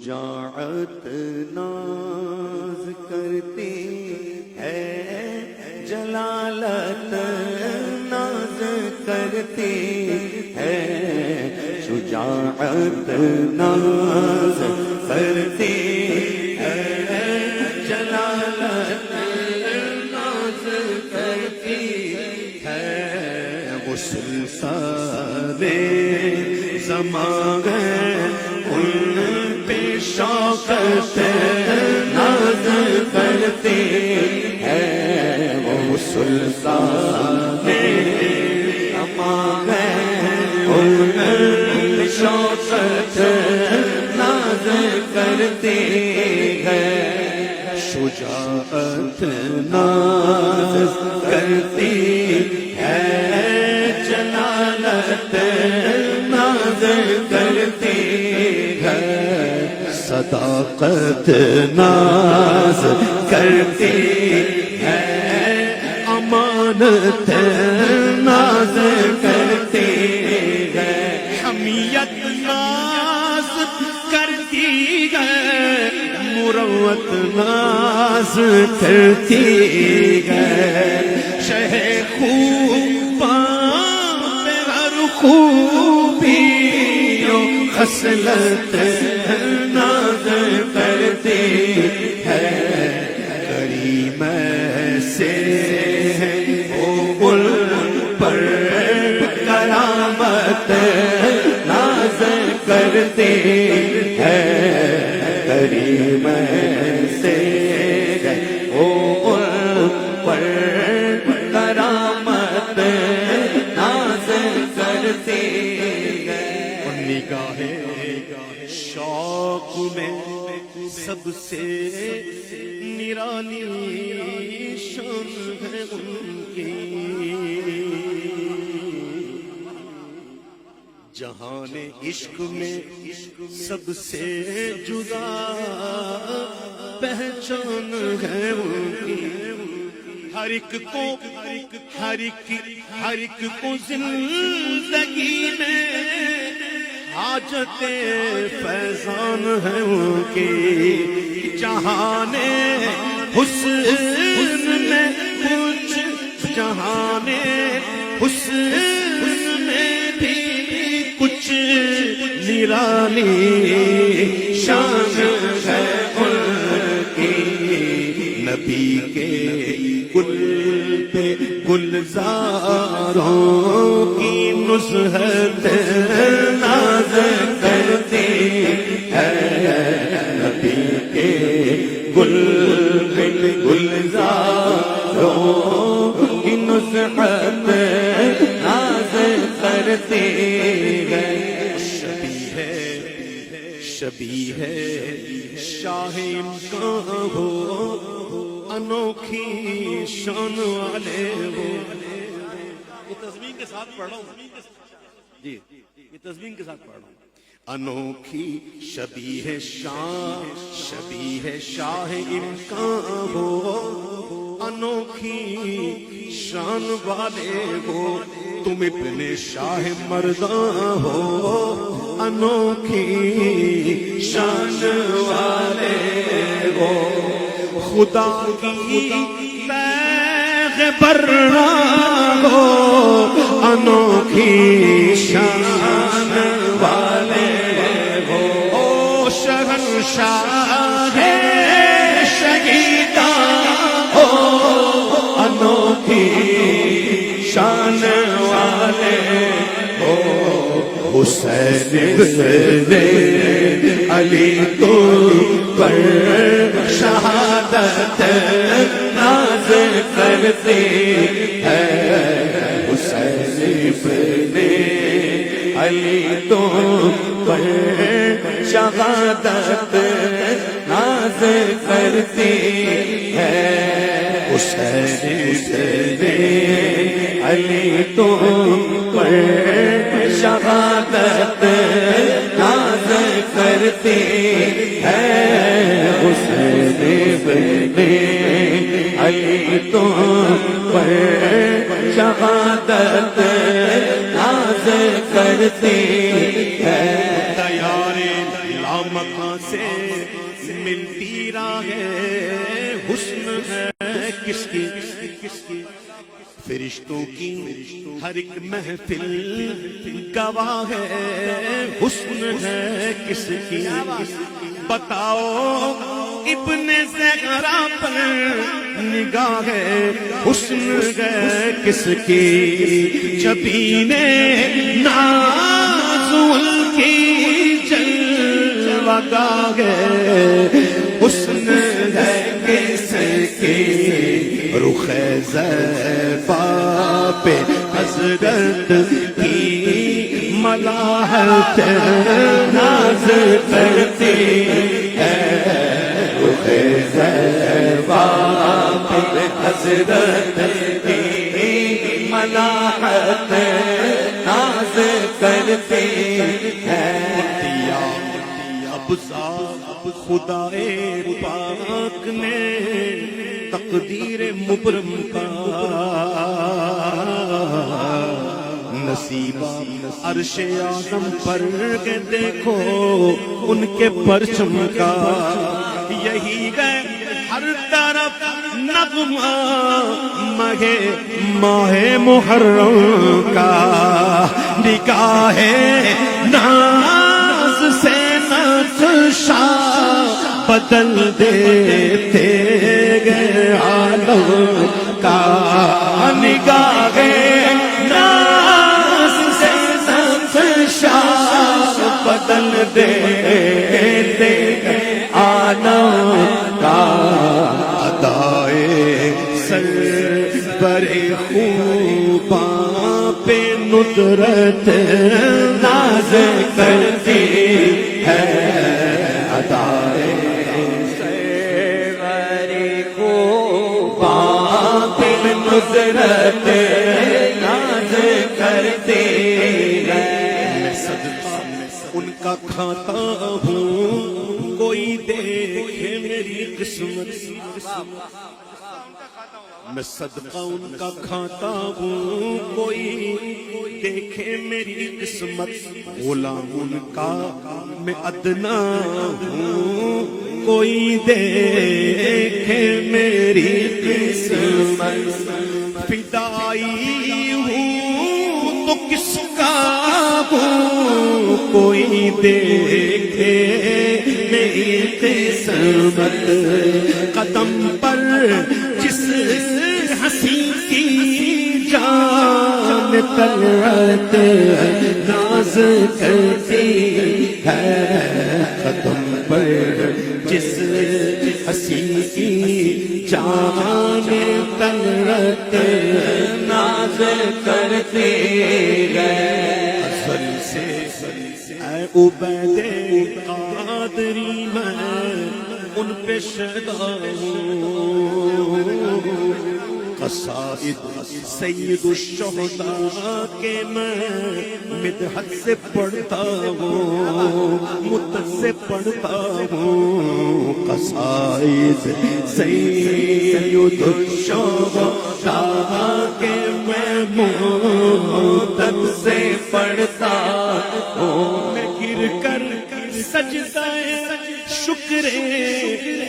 شجاعت ناز کرتی ہے، جلالت ناز کرتی ہے، شجاعت ناز کرتی ہے، جلالت ناز کرتی ہے، وہ سلسلے زمان ان پہ شوقت ناز کرتی ہے، وہ سلسلے زمان ان پہ شوقت ناز کرتی ہے، شجاعت ناز کرتی ہے، جلالت ناز کرتی ہے، صداقت ناز کرتی ہے، امانت ناز کرتی ہے، حمیت ناز کرتی ہے، مروت ناز کرتی ہے، شہ خوبی خصلت ناز کرتی ہے، کریم سے وہ گل پر کرامت ناز کرتی ہے، کریم سے وہ گل پر کرامت ناز کرتی ہے، نگاہ شوق میں سب سے نرالی شان ہے ان کی، جہان عشق میں سب سے جدا پہچان ہے ان کی، ہر ایک کو زندگی میں حاجت فیضان ہے ان کی، جہان حسن میں کچھ جہان حسن میں بھی کچھ نرالی شان ہے ان کی، نبی کے گل پہ گلزاروں کی نصحت ناز کرتی ہے، نبی کے گل پہ گلزاروں کی نصحت ناز کرتی ہے، شبیہ ہے شاہ امکان ہو، انوکھی شان والے ہو، یہ تضمین کے ساتھ پڑھ رہا ہوں جی، یہ تضمین کے ساتھ پڑھ رہا ہوں، انوکھی شبیہ شاہ امکان ہو، انوکھی شان والے ہو، تم ابن شاہ مردان ہو، انوکھی شان والے ہو، خدا کی پیغمبر ہو، انوکھی شان والے ہو، شہنشاہ شہیدان ہو، انوکھی شان والے ہو، حسین ابن علی تو پر شہادت ناز کرتی ہے، حسین ابن علی تو پر شہادت ناز کرتی ہے، حسین ابن علی تو پر شہادت ناز کرتی ہے، حسین ابن علی تو پر شہادت ناز کرتی ہے، تیار لامکاں سے سے ملتی راہیں حسن ہے کس کی فرشتوں کی ہر ایک محفل گواہ ہے حسن ہے کس کی بتاؤ ابن زہرا پر نگاہ ہے حسن ہے کس کی جبین نازل کی جلوہ گاہ ہے حسن ہے کس کی رخ زیبا پہ حضرت کی ملاحت ناز کرتی ہے رخ زیبا پہ حضرت کی ملاحت ناز کرتی ہے اب خدائے پاک نے تقدیر مبرم کا نصیبہ عرش اعظم پر کے دیکھو ان کے پرچم کا یہی ہے ہر طرف نغمہ ماہ محرم کا نگاہ ناز سے نقشہ بدل دیتے گئے عالم کا نگاہ ناز سے نقشہ بدل دیتے گئے عالم کا ادائے سرور خوباں پہ ندرت ناز کرتی ہے ادائے نظرت ناز کرتے میں صدقہ ان کا کھاتا ہوں کوئی دیکھے میری قسمت میں صدقہ ان کا کھاتا ہوں کوئی دیکھے میری قسمت غلام ان کا میں ادنا ہوں کوئی دیکھے میری قسمت فدائی ہوں تو کس کا ہوں کوئی دیکھے میری قسمت قدم پر جس ہنسی کی جان طلعت ناز کرتی ہے قدم پر جس ہنسی کی جان طلعت ناز کرتی ہے ازل سے اے عبید قادری میں ان پہ شیدا ہوں قصائد سید الشہداء کے میں مدحت سے پڑھتا ہوں مدت سے پڑھتا ہوں قصائد سید الشہداء کے میں مدت سے پڑھتا ہوں میں گر کر سجدہ شکر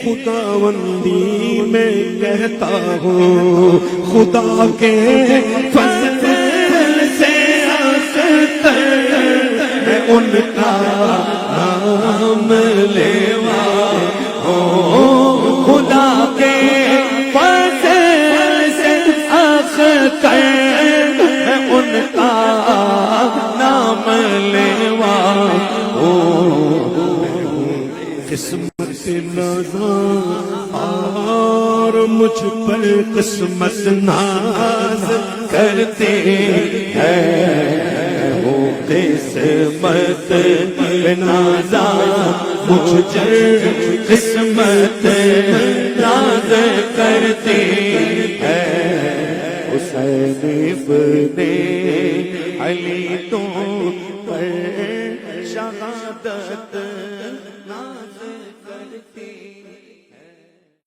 خداوندی میں کہتا ہوں خدا کے فضل سے اکتر میں ان کا نام لیوا ہوں خدا کے فضل سے اکتر میں ان کا نام لیوا ہوں قسمت نازاں اور مجھ پر قسمت ناز کرتے ہیں وہ قسمت نازاں مجھ پر قسمت ناز کرتے ہیں حسین ابن علی تو پر